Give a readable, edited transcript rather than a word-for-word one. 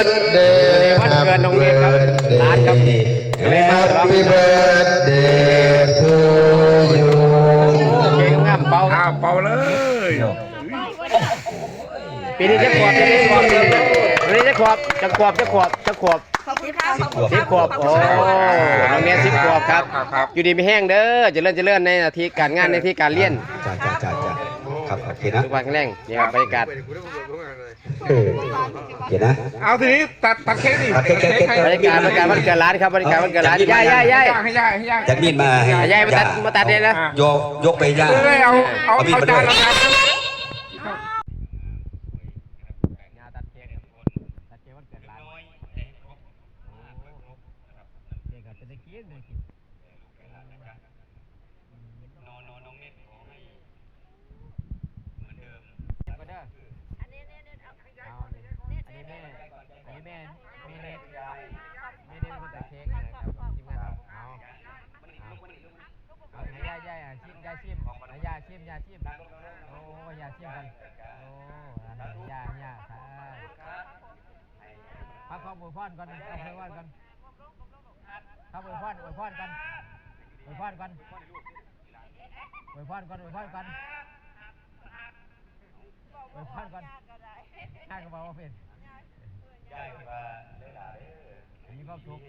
birthday วันเกิดน้องเนตครับร้านครับ Happy birthday to you เก่งงามเป่า เป่าเลย ปีนี้จะขวบปีนี้จะขวบปีนี้จะขวบจะขวบจะขวบจะขวบ ขอบคุณครับ 10 ขวบโอ้น้องเนต10 ขวบครับอยู่ดีไม่แห้งเด้อเจริญในหน้าที่การงานในที่การเรียน จ้าครับโอเคนะ ทุกวันแข็งแรงนี่ครับบรรยากาศ โอเคนะ เอาทีนี้ตัดเค้กดิ บรรยากาศวันเกิดร้านครับบรรยากาศวันเกิดร้านย่าย ให้ย่า จากมีดมาให้ ย่ายมาตัดเลยนะ ยกไปย่า เอาจานมาครับ ตัดเค้กตัดเค้กวันเกิดร้านเค้กครับเป็นตะเกียงเลยกินก็เด้ออันนี้แม่เน็ตเป็นคนตัดเค้กนะครับทีมงานเอาให้ย่าชิมให้ย่าชิมโอ้ย่าชิมกันโอ้ย่าพักข้อมือพ่อนก่อนข้อมือพ่อนกันข้อมือพ่อนกันมือพ่อนกันข้าก็บอกว่าเป็นมีความสุข